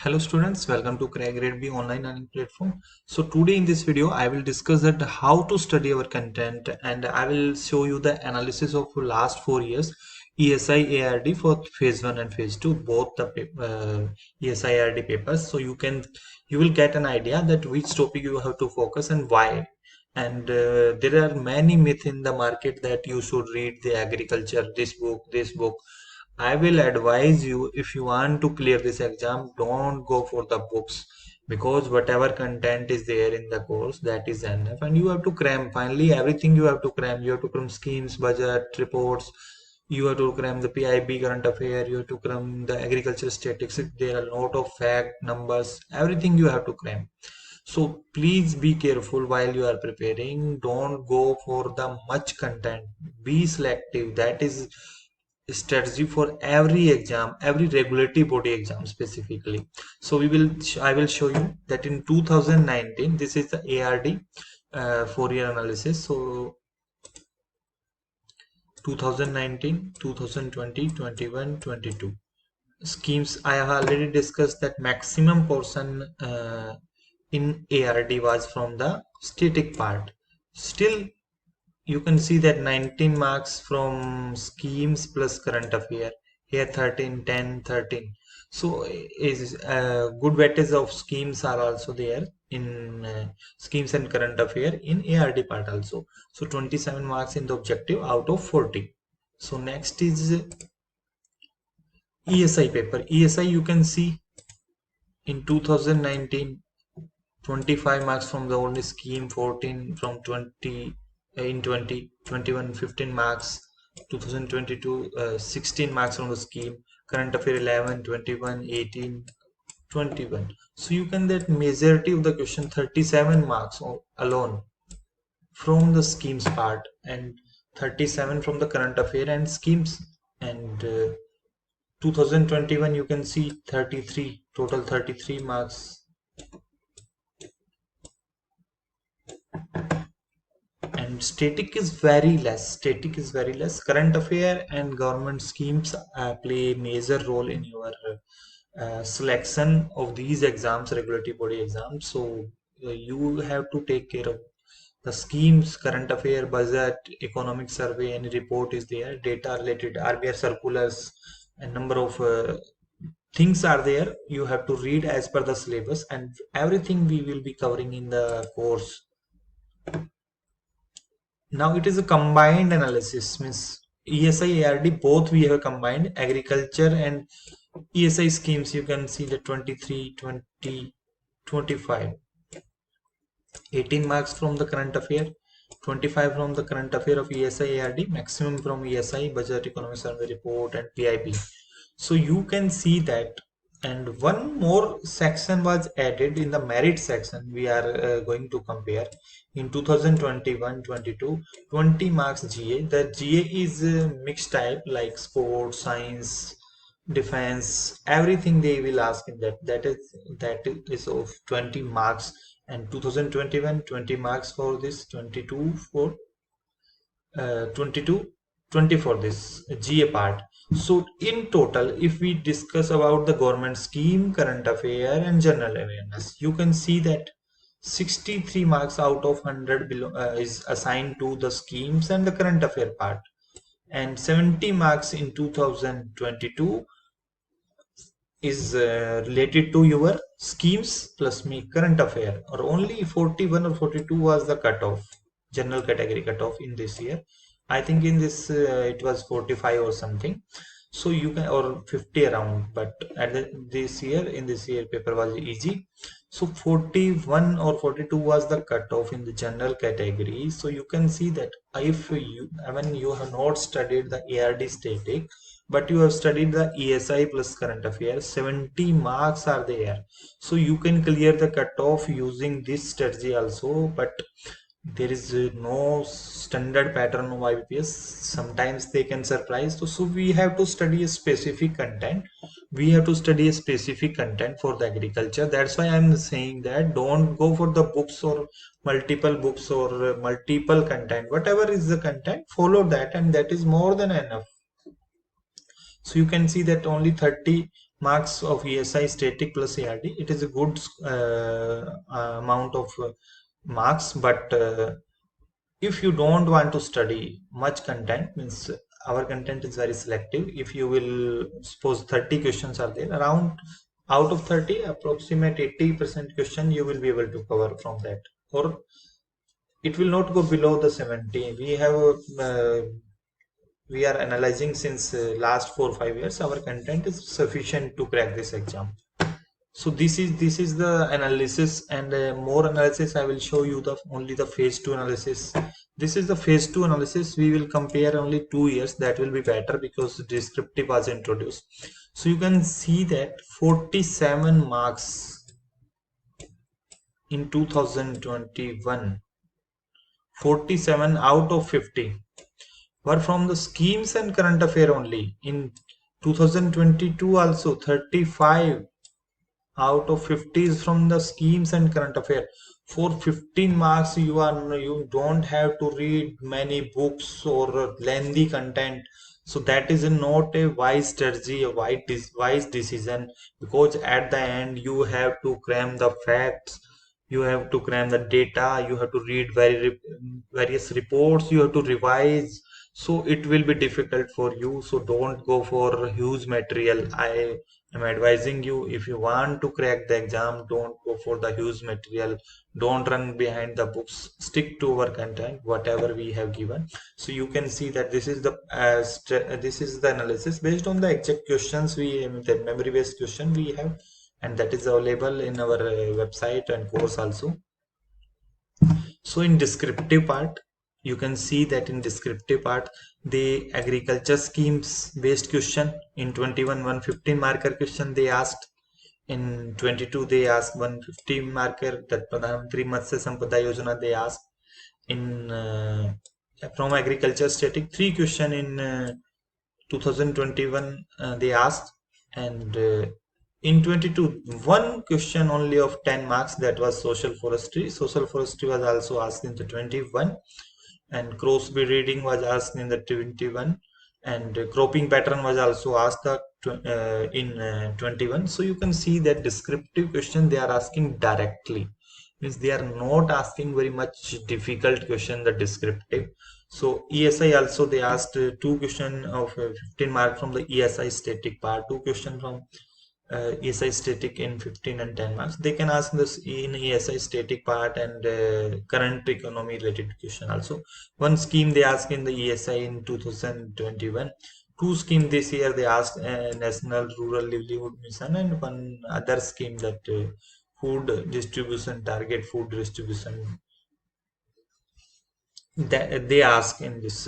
Hello students, welcome to Crack Grade B online learning platform. So today in this video I will discuss that how to study our content, and I will show you the analysis of last 4 years ESI ARD for phase 1 and phase 2, both the ESI ARD papers. So you will get an idea that which topic you have to focus and why. And there are many myths in the market that you should read the agriculture, this book. I will advise you, if you want to clear this exam, don't go for the books, because whatever content is there in the course, that is enough, and you have to cram. Finally, everything you have to cram. You have to cram schemes, budget, reports. You have to cram the PIB current affair. You have to cram the agriculture statistics. There are a lot of fact numbers. Everything you have to cram. So please be careful while you are preparing. Don't go for the much content. Be selective. That is strategy for every exam, every regulatory body exam specifically. So I will show you that in 2019, this is the ARD 4-year analysis. So 2019, 2020, 21, 22 schemes. I have already discussed that maximum portion in ARD was from the static part. Still, you can see that 19 marks from schemes plus current affair, here 13, 10, 13. So is good weightage of schemes are also there in schemes and current affair in ARD part also. So 27 marks in the objective out of 40. So next is ESI paper. ESI, you can see in 2019, 25 marks from the only scheme, 14 from 20 in 2021, 15 marks, 2022, 16 marks from the scheme, current affair 11, 21, 18, 21. So you can get majority of the question 37 marks alone from the schemes part, and 37 from the current affair and schemes. And 2021, you can see 33, total 33 marks. And static is very less. Current affair and government schemes play a major role in your selection of these exams, regulatory body exams. So you have to take care of the schemes, current affair, budget, economic survey, any report is there, data related, RBI circulars, and number of things are there. You have to read as per the syllabus, and everything we will be covering in the course. Now it is a combined analysis, means ESI ARD both we have combined, agriculture and ESI schemes. You can see the 23, 20, 25, 18 marks from the current affair, 25 from the current affair of ESI ARD, maximum from ESI, budget, economic survey report, and PIB. So you can see that. And one more section was added in the merit section. We are going to compare in 2021-22, 20 marks GA. The GA is mixed type, like sports, science, defense, everything they will ask in that. That is of 20 marks. And 2021, 20 marks for this, 22 for 22, 20 for this GA part. So in total, if we discuss about the government scheme, current affair, and general awareness, you can see that 63 marks out of 100 is assigned to the schemes and the current affair part, and 70 marks in 2022 is related to your schemes plus me current affair, or only 41 or 42 was the cutoff, general category cutoff in this year. I think in this it was 45 or something. So you can, or 50 around, but at this year paper was easy. So 41 or 42 was the cutoff in the general category. So you can see that if you, when you have not studied the ARD static, but you have studied the ESI plus current affairs, 70 marks are there. So you can clear the cutoff using this strategy also, but there is no standard pattern of IBPS. Sometimes they can surprise. So we have to study a specific content. For the agriculture. That's why I'm saying that don't go for the books or multiple books or multiple content. Whatever is the content, follow that, and that is more than enough. So you can see that only 30 marks of ESI static plus ARD. It is a good amount of marks, but if you don't want to study much content, means our content is very selective. If you will suppose 30 questions are there, around out of 30, approximate 80% question you will be able to cover from that, or it will not go below the 70. We are analyzing since last 4 or 5 years. Our content is sufficient to crack this exam. So this is the analysis, and more analysis I will show you the only the phase 2 analysis. This is the phase 2 analysis. We will compare only 2 years. That will be better because descriptive was introduced. So you can see that 47 marks in 2021, 47 out of 50 were from the schemes and current affair only. In 2022 also 35 out of 50 is from the schemes and current affair. For 15 marks you don't have to read many books or lengthy content. So that is not a wise strategy, a wise decision, because at the end you have to cram the facts, you have to cram the data, you have to read various reports, you have to revise. So it will be difficult for you. So don't go for huge material. I'm advising you, if you want to crack the exam, don't go for the huge material. Don't run behind the books. Stick to our content, whatever we have given. So you can see that this is the analysis based on the exact questions the memory based question we have, and that is available in our website and course also. So in descriptive part, you can see that in descriptive part, the agriculture schemes based question in 21 115 marker question they asked. In 22 they asked 150 marker, that Pradhan Mantri Matsya Sampada Yojana they asked. In from agriculture static 3 question in 2021 they asked, and in 22 one question only of 10 marks, that was social forestry. Social forestry was also asked in the 21, and crossby reading was asked in the 21, and cropping pattern was also asked in 21. So you can see that descriptive question they are asking directly, means they are not asking very much difficult question, the descriptive. So ESI also they asked 2 question of 15 mark from the ESI static part, 2 question from ESI static in 15 and 10 marks. They can ask this in ESI static part and current economy related question also. One scheme they ask in the ESI in 2021. 2 schemes this year they asked, National Rural Livelihood Mission, and one other scheme, that food distribution, target food distribution, that they ask in this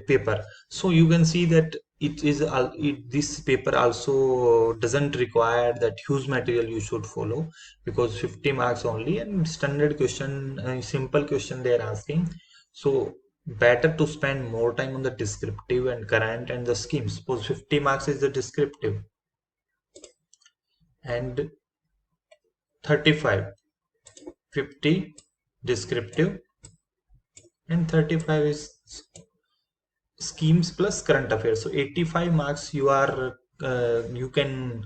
paper. So you can see that this paper also doesn't require that huge material you should follow, because 50 marks only and standard question, simple question they are asking. So better to spend more time on the descriptive and current and the scheme. Suppose 50 marks is the descriptive and 35, 50 descriptive and 35 is schemes plus current affairs. So 85 marks you can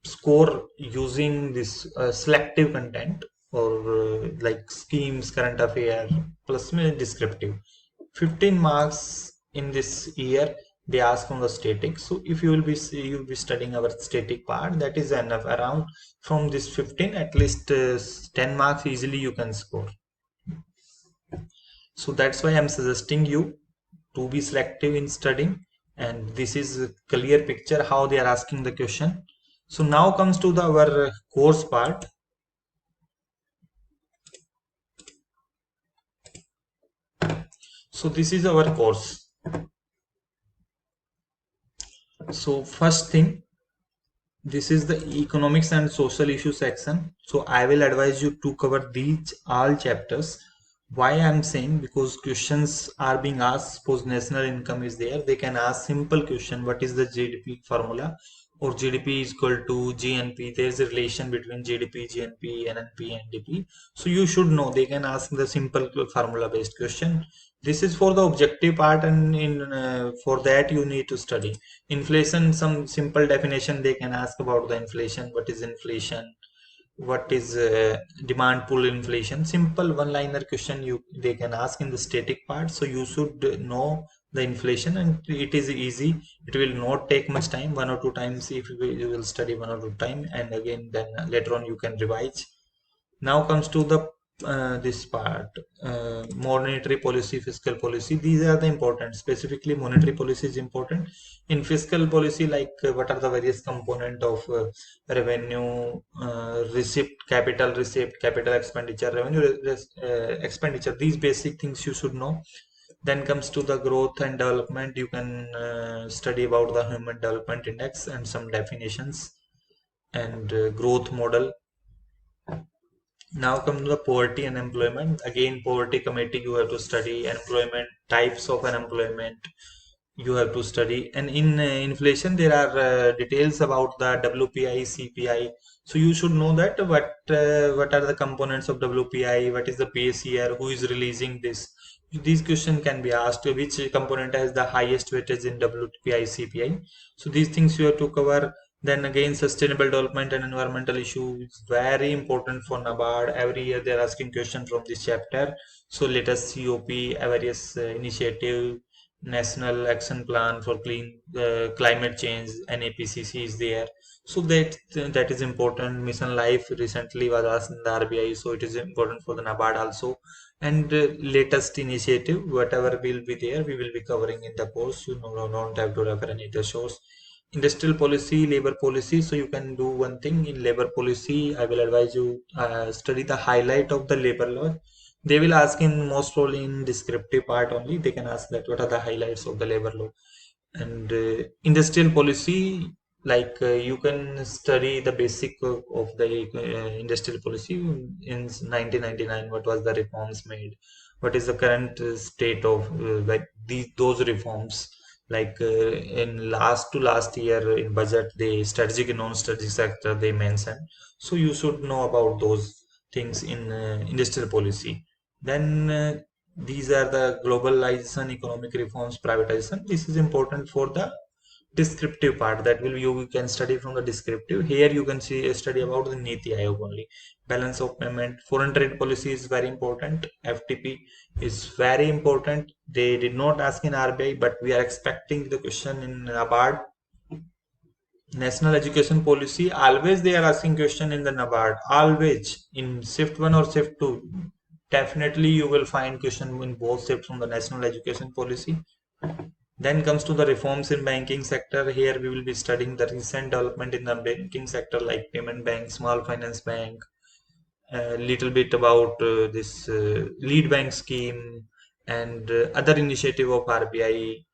score using this selective content, or like schemes, current affair plus descriptive. 15 marks in this year they ask on the static. So if you'll be studying our static part, that is enough. Around from this 15, at least 10 marks easily you can score. So that's why I'm suggesting you to be selective in studying, and this is a clear picture how they are asking the question. So now comes to our course part. So this is our course. So first thing, this is the economics and social issue section. So I will advise you to cover these all chapters. Why I'm saying, because questions are being asked. Suppose national income is there, they can ask simple question, what is the GDP formula, or GDP is equal to GNP. There's a relation between GDP, GNP, NNP, and DP. So you should know. They can ask the simple formula-based question. This is for the objective part, and for that you need to study inflation. Some simple definition they can ask about the inflation. What is inflation? What is demand pull inflation? Simple one liner question they can ask in the static part. So you should know the inflation, and it is easy. It will not take much time, one or two times. If you will study one or two time, and again then later on you can revise. Now comes to the this part, monetary policy, fiscal policy. These are the important. Specifically, monetary policy is important. In fiscal policy, like what are the various component of revenue, receipt, capital expenditure, revenue expenditure. These basic things you should know. Then comes to the growth and development. You can study about the Human Development Index and some definitions and growth model. Now come to the poverty and employment. Again, poverty committee you have to study, employment, types of unemployment you have to study, and in inflation there are details about the WPI, CPI. So you should know that what are the components of WPI, what is the base year, who is releasing this. These questions can be asked, which component has the highest weightage in WPI, CPI. So these things you have to cover. Then again, sustainable development and environmental issue is very important for NABARD. Every year they are asking questions from this chapter. So let us COP, various initiative, National Action Plan for Clean Climate Change, NAPCC is there. So that is important. Mission Life recently was asked in the RBI, so it is important for the NABARD also. And latest initiative, whatever will be there, we will be covering in the course. You don't have to refer any other source. Industrial policy, labor policy. So you can do one thing in labor policy. I will advise you study the highlight of the labor law. They will ask in most probably in descriptive part only. They can ask that what are the highlights of the labor law. And industrial policy, like you can study the basic of the industrial policy in 1999. What was the reforms made? What is the current state of like those reforms? Like in last to last year in budget, the strategic and non-strategic sector they mentioned. So you should know about those things in industrial policy. Then these are the globalization, economic reforms, privatization. This is important for the descriptive part. That will you can study from the descriptive. Here you can see a study about the Niti Aayog only. Balance of payment, foreign trade policy is very important. FTP is very important. They did not ask in RBI, but we are expecting the question in NABARD. National education policy, always they are asking question in the NABARD. Always in shift 1 or shift 2. Definitely you will find question in both shifts from the national education policy. Then comes to the reforms in banking sector. Here we will be studying the recent development in the banking sector like payment bank, small finance bank, a little bit about this lead bank scheme and other initiative of RBI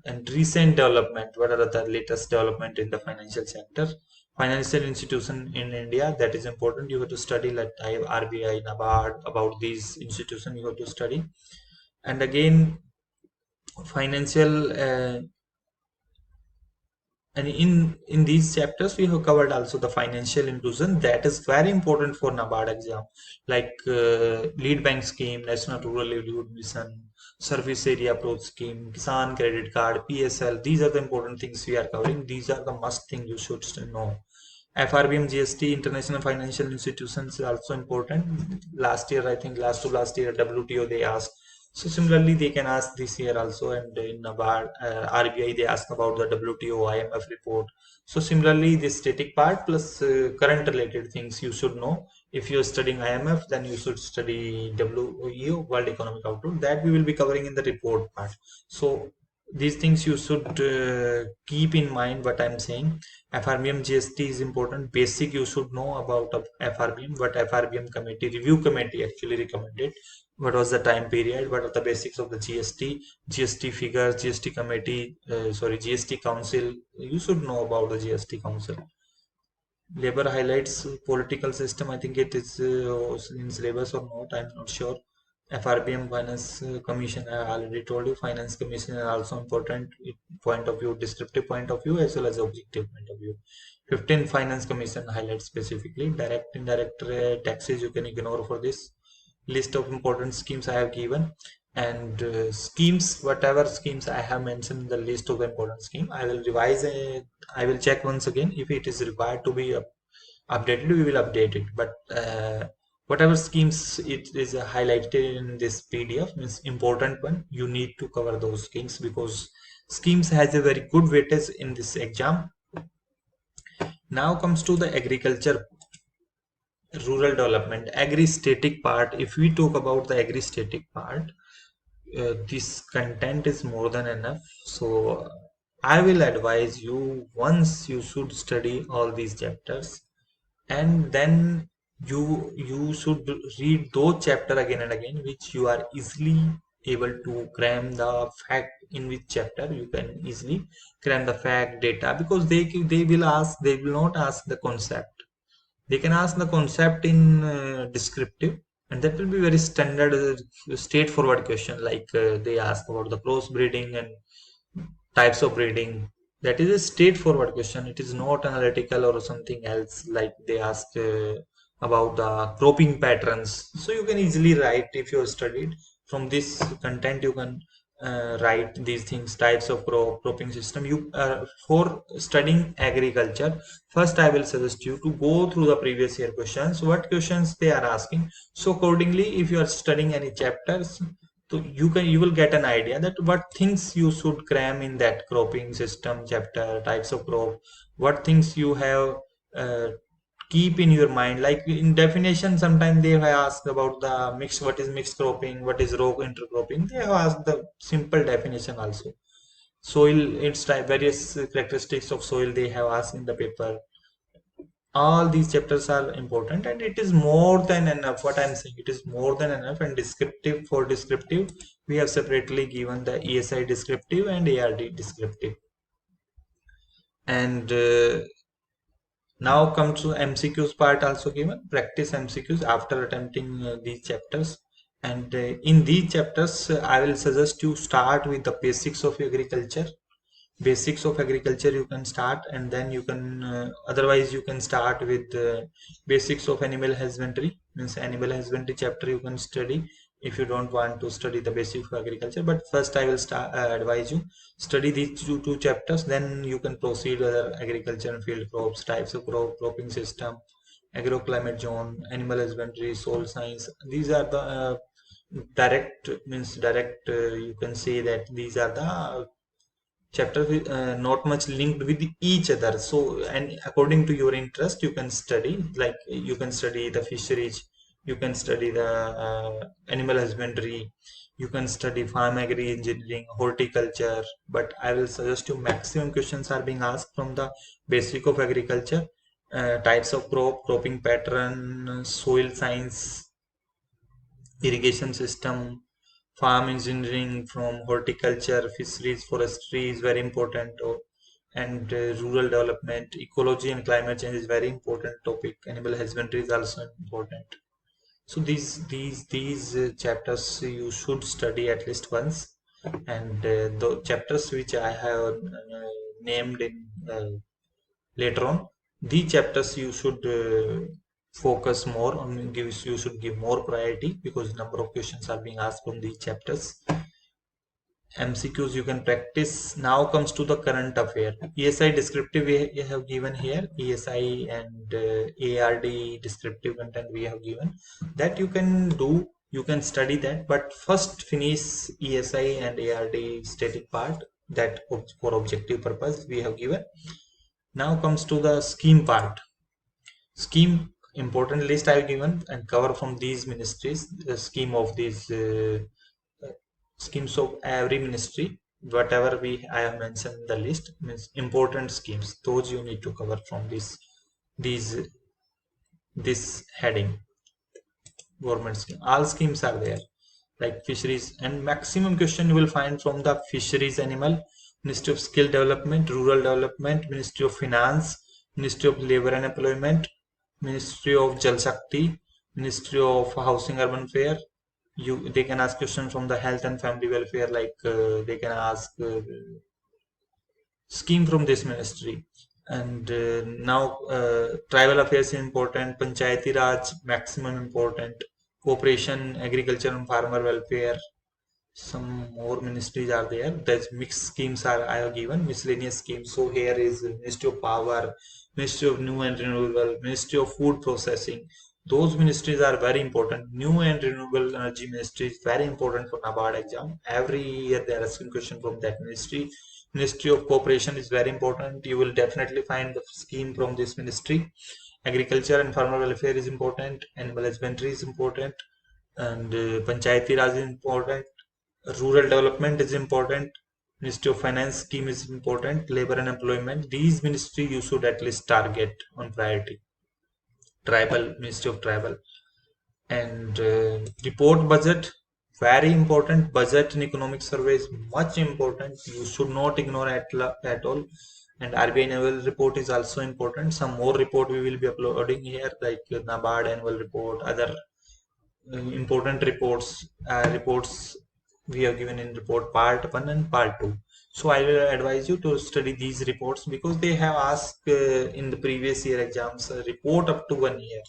and recent development. What are the latest development in the financial sector? Financial institution in India, that is important. You have to study like RBI, NABARD, about these institutions you have to study. And again, financial and in these chapters we have covered also the financial inclusion. That is very important for NABARD exam, like lead bank scheme, national rural livelihood mission, service area approach scheme, kisan credit card, PSL. These are the important things we are covering. These are the must thing you should know. FRBM, GST, international financial institutions is also important. Last year, I think last to last year, WTO they asked. So similarly, they can ask this year also, and in NABARD, RBI they ask about the WTO IMF report. So similarly, this static part plus current related things you should know. If you are studying IMF, then you should study WEO, World Economic Outlook. That we will be covering in the report part. So these things you should keep in mind what I'm saying. FRBM GST is important. Basic you should know about FRBM. What FRBM committee, review committee actually recommended. What was the time period? What are the basics of the GST? GST figures, GST committee, GST council. You should know about the GST council. Labor highlights political system. I think it is in syllabus or not. I'm not sure. FRBM Finance Commission, I already told you. Finance Commission is also important point of view, descriptive point of view as well as objective point of view. 15 Finance Commission highlights specifically. Direct, indirect taxes you can ignore for this. List of important schemes I have given, and schemes, whatever schemes I have mentioned in the list of the important scheme, I will revise it. I will check once again if it is required to be updated, we will update it. But whatever schemes it is highlighted in this PDF means important one, you need to cover those schemes because schemes has a very good weightage in this exam. Now comes to the agriculture, rural development, agri-static part. If we talk about the agri-static part, this content is more than enough. So I will advise you, once you should study all these chapters, and then you should read those chapter again and again, which you are easily able to cram the fact in which chapter you can easily cram the fact data, because they will not ask the concept. They can ask the concept in descriptive, and that will be very standard straightforward question, like they ask about the crossbreeding and types of breeding. That is a straightforward question. It is not analytical or something else, like they ask about the cropping patterns. So you can easily write, if you have studied from this content, you can write these things, types of cropping system. You for studying agriculture, first I will suggest you to go through the previous year questions, what questions they are asking. So accordingly, if you are studying any chapters, so you will get an idea that what things you should cram in that cropping system chapter, types of crop, what things you have uh, keep in your mind. Like in definition, sometimes they have asked about the mix, what is mixed cropping, what is row intercropping. They have asked the simple definition also. Soil, its type, various characteristics of soil they have asked in the paper. All these chapters are important, and it is more than enough. What I'm saying, it is more than enough. And descriptive, for descriptive, we have separately given the ESI descriptive and ARD descriptive. And now come to MCQs part, also given practice MCQs after attempting these chapters. And in these chapters, I will suggest you start with the basics of agriculture. Basics of agriculture you can start, and then you can otherwise you can start with basics of animal husbandry, means animal husbandry chapter you can study if you don't want to study the basics of agriculture. But first I will advise you study these two chapters, then you can proceed with agriculture and field crops, types of cropping system, agroclimate zone, animal husbandry, soil science. These are the direct, means direct, you can say that these are the chapters with not much linked with each other. So, and according to your interest, you can study, like you can study the fisheries, you can study the animal husbandry, you can study farm agri engineering, horticulture. But I will suggest you, maximum questions are being asked from the basic of agriculture, types of crop, cropping pattern, soil science, irrigation system, farm engineering, from horticulture, fisheries, forestry is very important, and rural development, ecology and climate change is very important topic. Animal husbandry is also important. So these chapters you should study at least once, and the chapters which I have named in later on, these chapters you should focus more on, you should give more priority, because number of questions are being asked from these chapters. MCQs you can practice. Now comes to the current affair. ESI descriptive we have given here, ESI and ARD descriptive content we have given, that you can do, you can study that. But first finish ESI and ARD static part, that for objective purpose we have given. Now comes to the scheme part. Scheme, important list I have given and cover from these ministries, the scheme of these schemes of every ministry. Whatever I have mentioned in the list means important schemes. Those you need to cover from these this heading. Government scheme. All schemes are there, like fisheries, and maximum question you will find from the fisheries animal, Ministry of Skill Development, Rural Development, Ministry of Finance, Ministry of Labor and Employment, Ministry of Jal Shakti, Ministry of Housing Urban Affairs, They can ask questions from the health and family welfare, like they can ask scheme from this ministry. And now tribal affairs is important, panchayati raj maximum important, cooperation, agriculture and farmer welfare. Some more ministries are there. There's mixed schemes are I have given miscellaneous schemes. So here is Ministry of Power, Ministry of New and Renewable, Ministry of Food Processing. Those ministries are very important. New and Renewable Energy Ministry is very important for NABARD exam. Every year they are asking question from that ministry. Ministry of Cooperation is very important. You will definitely find the scheme from this ministry. Agriculture and farmer welfare is important. Animal husbandry is important, and Panchayati Raj is important. Rural development is important. Ministry of Finance scheme is important. Labor and employment. These ministry you should at least target on priority. Tribal, Ministry of Tribal. And report budget, very important. Budget and economic survey is much important. You should not ignore at all. And RBI annual report is also important. Some more report we will be uploading here, like NABARD annual report, other important reports we have given in report part 1 and part 2. So I will advise you to study these reports, because they have asked in the previous year exams a report up to 1 year.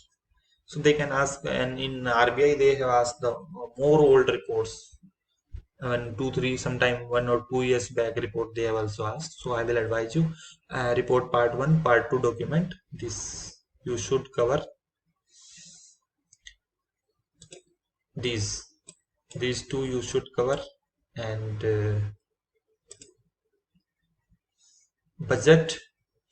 So they can ask, and in RBI they have asked the more old reports, 2 3 sometime 1 or 2 years back report they have also asked. So I will advise you report part 1 part 2 document. This you should cover. These two you should cover. And budget,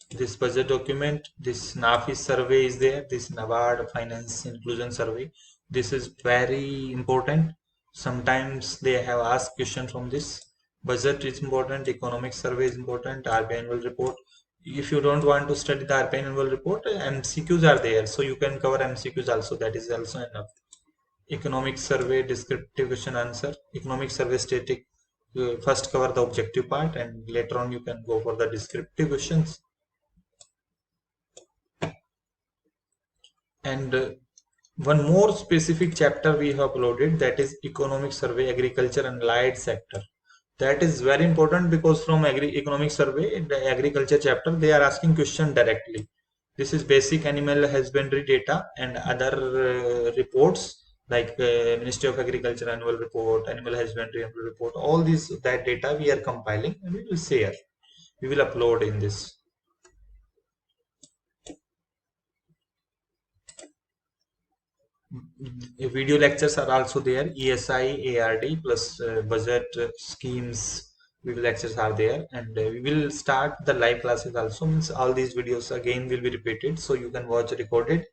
this budget document, this NAFIS survey is there, this NABARD Finance Inclusion Survey. This is very important. Sometimes they have asked question from this. Budget is important, economic survey is important, RBI annual report. If you don't want to study the RBI annual report, MCQs are there, so you can cover MCQs also. That is also enough. Economic survey, descriptive question answer. Economic survey static, first cover the objective part, and later on you can go for the descriptive questions. And one more specific chapter we have uploaded, that is economic survey, agriculture and allied sector. That is very important, because from economic survey, the agriculture chapter, they are asking question directly. This is basic animal husbandry data and other reports, like Ministry of Agriculture annual report, animal husbandry annual report. All these that data we are compiling and we will share. We will upload in this. Video lectures are also there. ESI, ARD plus budget schemes video lectures are there, and we will start the live classes also. Means all these videos again will be repeated, so you can watch recorded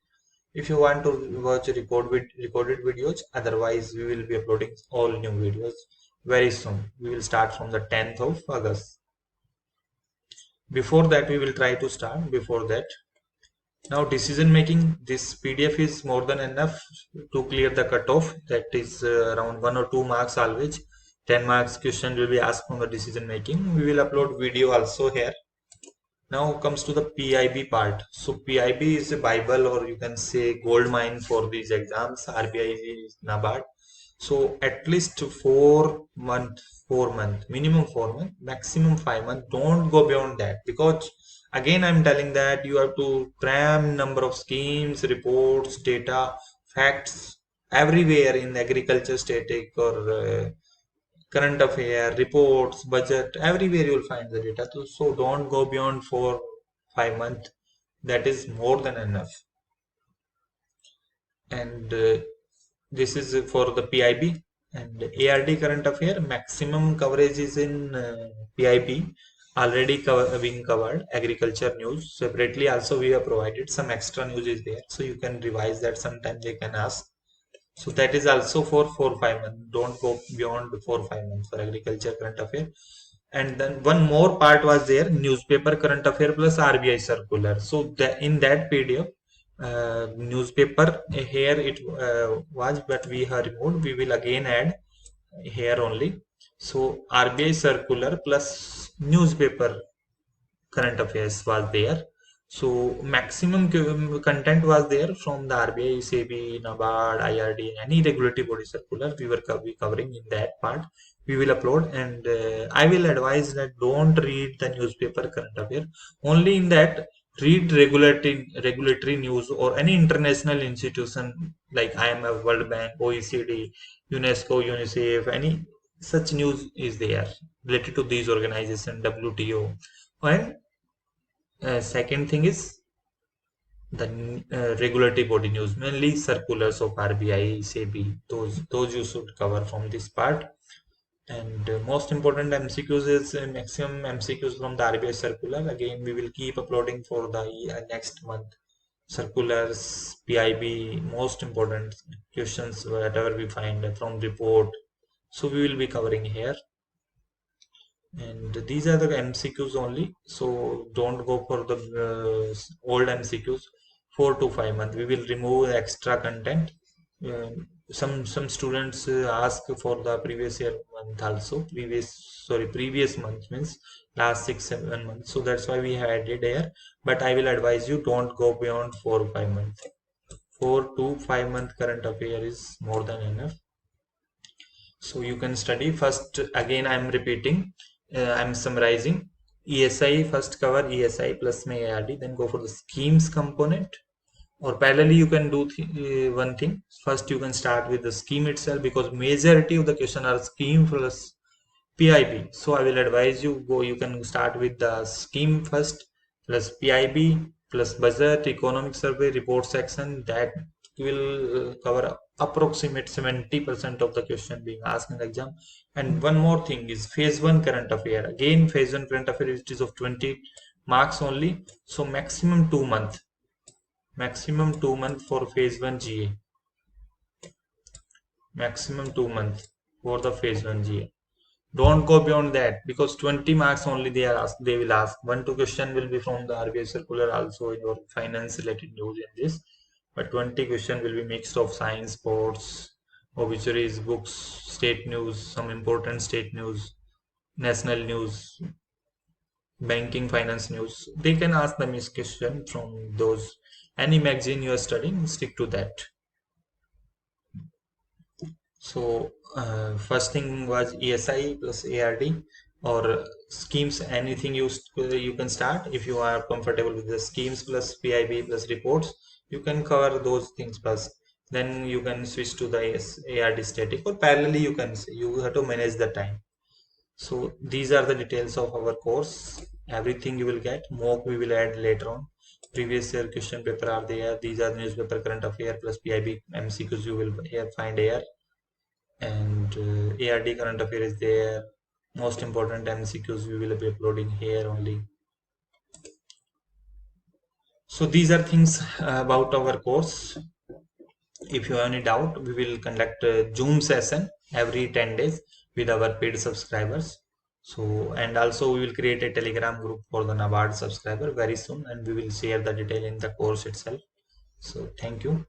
if you want to watch recorded videos. Otherwise we will be uploading all new videos very soon. We will start from the 10th of August. Before that we will try to start before that. Now decision making, this PDF is more than enough to clear the cutoff. That is around 1 or 2 marks always. 10 marks question will be asked from the decision making. We will upload video also here. Now comes to the PIB part. So PIB is a Bible, or you can say gold mine for these exams. RBI is NABARD. So at least 4 month, minimum 4 month, maximum 5 month. Don't go beyond that, because again I'm telling that you have to cram number of schemes, reports, data, facts everywhere in agriculture, static or current affair, reports, budget, everywhere you will find the data. So don't go beyond 4-5 months. That is more than enough. And this is for the PIB. And ARD current affair, maximum coverage is in PIB, already being covered. Agriculture news separately also we have provided. Some extra news is there, so you can revise that. Sometimes they can ask. So that is also for 4-5 months. Don't go beyond 4-5 months for agriculture current affair. And then one more part was there, newspaper current affair plus RBI circular. So in that PDF, newspaper here it was, but we have removed. We will again add here only. So RBI circular plus newspaper current affairs was there. So maximum content was there from the RBI, SEBI, NABARD, IRD, any regulatory body circular we were covering in that part. We will upload, and I will advise that don't read the newspaper current affair. Only in that read regulatory news or any international institution like IMF, World Bank, OECD, UNESCO, UNICEF, any such news is there related to these organizations, WTO. And second thing is the regulatory body news, mainly circulars of RBI, SEBI, those you should cover from this part. And most important MCQs is maximum MCQs from the RBI circular. Again, we will keep uploading for the next month. Circulars, PIB, most important questions, whatever we find from report. So we will be covering here. And these are the MCQs only, so don't go for the old MCQs. 4 to 5 months we will remove the extra content. Some students ask for the previous year month also, previous month means last 6 7 months, so that's why we have added here. But I will advise you, don't go beyond 4 5 months. 4 to 5 month current affair is more than enough. So you can study first. Again, I'm repeating, I'm summarizing. ESI first, cover ESI plus may ARD, then go for the schemes component. Or parallelly you can do one thing. First you can start with the scheme itself, because majority of the question are scheme plus PIB. So I will advise you, you can start with the scheme first plus PIB plus budget, economic survey, report section. That will cover approximate 70% of the question being asked in the exam. And one more thing is phase 1 current affair. Again, phase 1 current affair, it is of 20 marks only. So maximum 2 months. Maximum 2 months for phase 1 GA. Maximum 2 months for the phase 1 GA. Don't go beyond that, because 20 marks only they will ask. 1 2 question will be from the RBI circular, also in your finance related news in this. But 20 question will be mixed of science, sports, obituaries, books, state news, some important state news, national news, banking, finance news. They can ask the mixed question from those. Any magazine you are studying, stick to that. So first thing was ESI plus ARD or schemes. Anything you can start. If you are comfortable with the schemes plus PIB plus reports, you can cover those things first. Then you can switch to the ARD static, or parallelly you have to manage the time. So these are the details of our course. Everything you will get. Mock we will add later on. Previous year question paper are there. These are newspaper current affair plus PIB MCQs you will here find here. And ARD current affair is there. Most important MCQs we will be uploading here only. So these are things about our course. If you have any doubt, we will conduct a Zoom session every 10 days with our paid subscribers. So, and also we will create a Telegram group for the NABARD subscriber very soon, and we will share the detail in the course itself. So thank you.